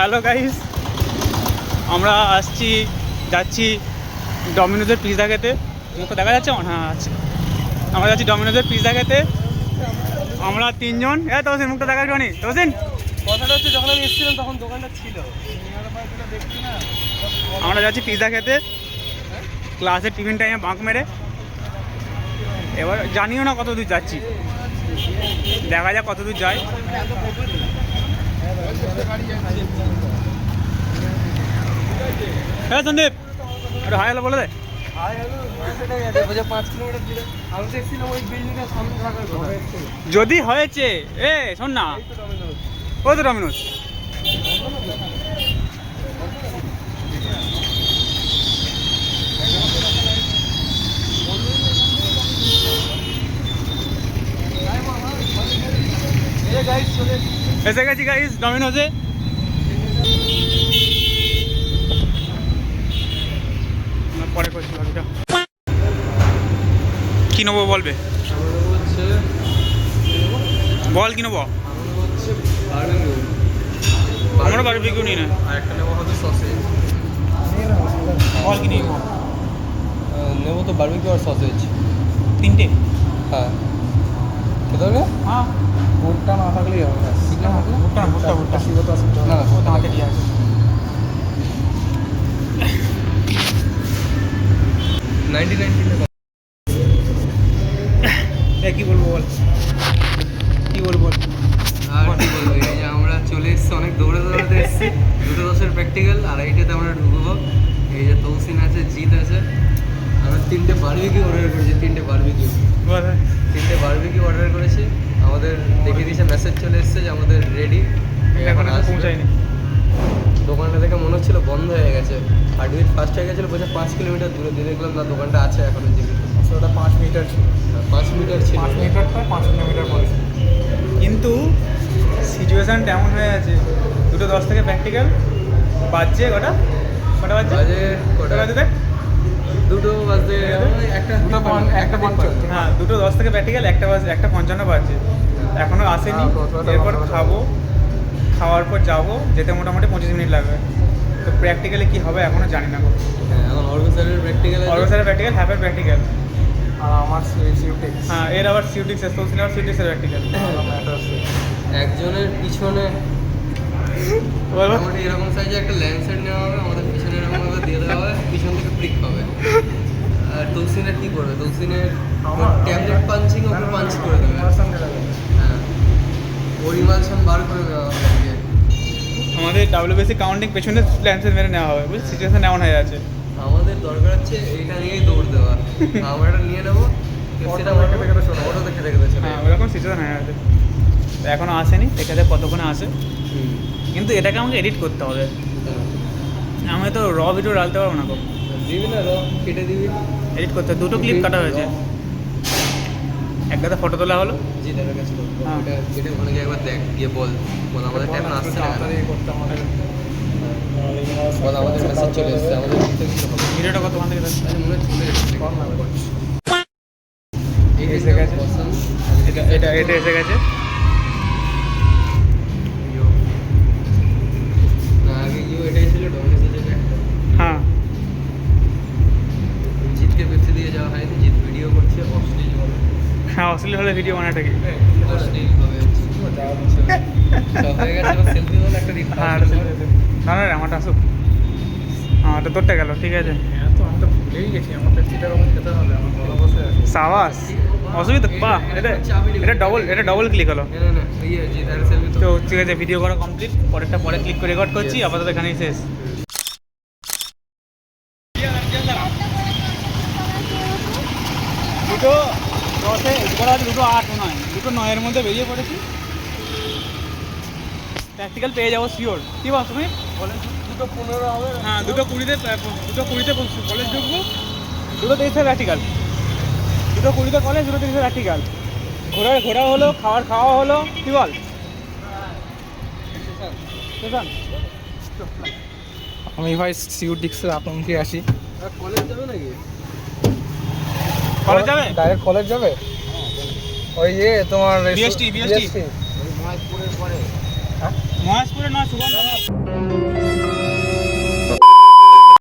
Hello guys, আমরা যাচ্ছি ডমিনোজের pizza খেতে। তো দেখা যাচ্ছে হ্যাঁ আছে। আমরা যাচ্ছি ডমিনোজের পিৎজা খেতে। আমরা তিনজন। তোসিন মুখটা দেখা যাবে নি তোসিন? কথাটা হচ্ছে যখন আমি এসেছিলাম তখন দোকানটা ছিল। আমরা যাচ্ছি পিৎজা খেতে ক্লাসের টিফিন টাইমে বাঁক মেরে। এবার জানিও না কত দূর যাচ্ছি, দেখা যাক কত দূর যাই। হ্যাঁ সন্দীপ, একটু হাই হ্যালো বলে দে। যদি হয়েছে শোন না, ও তো ডমিনোজ। এসে গেছি গাইস ডমিনোজে। পরে করছি বাকিটা। কি নেবো বলবে? বল কি নেবো? আমরা বারবিকিউ নিই না। আরেকটা নেবো হচ্ছে সসেজ। বল কি নেবো? নেবো তো বারবিকিউ আর সসেজ। তিনটে? হ্যাঁ খেতে হবে? হ্যাঁ, ভুট্টা না থাকলেই হবে। ভুট্টা না ওটা হাতে দিয়ে আছে। 99 কি বলবো বল, কি বলবো? আর কি বলবো, এই যে আমরা চলে এসেছি, অনেক দৌড়াতে এসেছি। 2:10 প্র্যাকটিক্যাল, 2:30টাতে আমরা ঢুকবো। এই যে তৌসিন আছে, জিৎ আছে। আমরা 3টে বারবিকিউ অর্ডার করেছি। 3টে বারবিকিউ অর্ডার করেছি। আমাদের দেখে দিয়েছে, মেসেজ চলে এসেছে যে আমাদের রেডি। এখন পৌঁছায়নি। দোকানটা দেখে মনে হচ্ছিল বন্ধ হয়ে গেছে। হার্ডউইট ফার্স্ট হয়ে গেছিলো, বলছে 5 কিলোমিটার দূরে। দিয়ে দেখলাম না, দোকানটা আছে এখনো জীবিত। ওটা 5 মিটার ছিল। 5 মিটার ছিল। 5 মিটারটা 5 কিলোমিটার পরে। কিন্তু সিচুয়েশানটা এমন হয়ে আছে, 2:10 থেকে প্র্যাকটিক্যাল বাজছে কটা বাজছে? কটা বাজে দেখ, 2 বাজতে একটা 1:55। হ্যাঁ 2:10 থেকে প্র্যাকটিক্যাল 1:55 বাজছে। এখনও আসেনি। এরপর খাওয়ার পর যাবো, যেতে মোটামুটি 25 মিনিট লাগবে। তো প্র্যাকটিক্যালে কী হবে এখনও জানি না। এখন অর্গোসারের প্র্যাকটিক্যাল হ্যাপের প্র্যাকটিক্যাল। আর আমার সিউটিক্স। হ্যাঁ, এর আবার সিউটিক্স এর সিউটিক্সের প্র্যাকটিক্যাল। একজনের পিছনে মোটামুটি এরকম সাইজে একটা ল্যান্ডসেট নেওয়া হবে, আমাদের পিছনে এরকমভাবে দিয়ে দেওয়া হবে, পিছন থেকে প্রিক হবে। আর তৌসিনের কী করবে? তৌসিনের ট্যাবলেট পাঞ্চিং ওকে পাঞ্চ করে দেবে। হ্যাঁ, ওর ইমালশন বার করে দেওয়া হবে। আমাদের WBC কাউন্টিং পেছনে ল্যান্সের মেরে নেওয়া হবে, বুঝলি? সিচুয়েশন এমন হয়ে আছে। আমাদের দরকার হচ্ছে এইটা নিয়েই দৌড় দেওয়া। আমরা এটা নিয়ে নেবো, সেটা অটো দেখে দেখে হ্যাঁ, ওরকম সিচুয়েশন হয়ে আছে। তো এখনও আসেনি, দেখা যাক কতক্ষণে আসে। কিন্তু এটাকে আমাকে এডিট করতে হবে। আমি তো র ভিডিও ডালতে পারবো না। দিবি না, কেটে দিবি। এডিট করতে 2টো ক্লিপ কাটা হয়েছে। একটাতে ফটো তোলা হলো। জি দাদার কাছে হ্যাঁ। এটা কেটে ওখানে গিয়ে একবার দেখ, গিয়ে বল আমাদের এখন আসছে না। বল আমাদের মেসেজ চলে এসেছে, আমাদের ভিডিওটা কতক্ষণ থেকে আচ্ছা মনে হয় চলে এসেছে। এই এসে গেছে। এটা এসে গেছে। না আগে এটাই ছিল ডমিনোজের জায়গায়। হ্যাঁ, জিতকে পেপসি দিয়ে যাওয়া হয়নি। জিত ভিডিও করছে, অশ্লীল হবে। হ্যাঁ, অশ্লীল হলে ভিডিও বানাটা কি? অশ্লীল হবে সব হয়ে গেছে। সেলফি বলে একটা দিন। হ্যাঁ, না না আমারটা আসুক। আমারটা তোরটা গেল, ঠিক আছে। তো আমি তো ভুলেই গেছি, আমার পেপসিটা কখন খেতে হবে। আমার বড় বসে আছে। সাবাস, অসুবিধা বাহ। এটা ডবল ক্লিক হলো। না ইয়ে জিত আর সেলফি তো ঠিক আছে, ভিডিও করা কমপ্লিট। পরেরটা পরে ক্লিক করে রেকর্ড করছি। আপাতত এখানেই শেষ। দুটো 10-এ করা আছে, 2:08-9, 2:09-এর মধ্যে বেরিয়ে পড়েছি। প্র্যাকটিক্যাল পেয়ে যাবো শিওর। কী বল তুমি? বলেন 2:15 হবে। হ্যাঁ, 2:20-তে কলেজ ঢুকবো। 2:23-এ প্র্যাকটিক্যাল। 2:20-তে কলেজ, 2:30-এ প্র্যাকটিক্যাল। ঘোরা হলো, খাওয়া হলো। কী বল? আমি ভাই সিউটিক্সের আতঙ্কে আসি। কলেজ যাবে নাকি? কলেজ যাবে? ডাইরেক্ট কলেজ যাবে? ওই তোমার BST মহেশপুরের পরে। মহেশপুরে নয়, সুগন্ধ।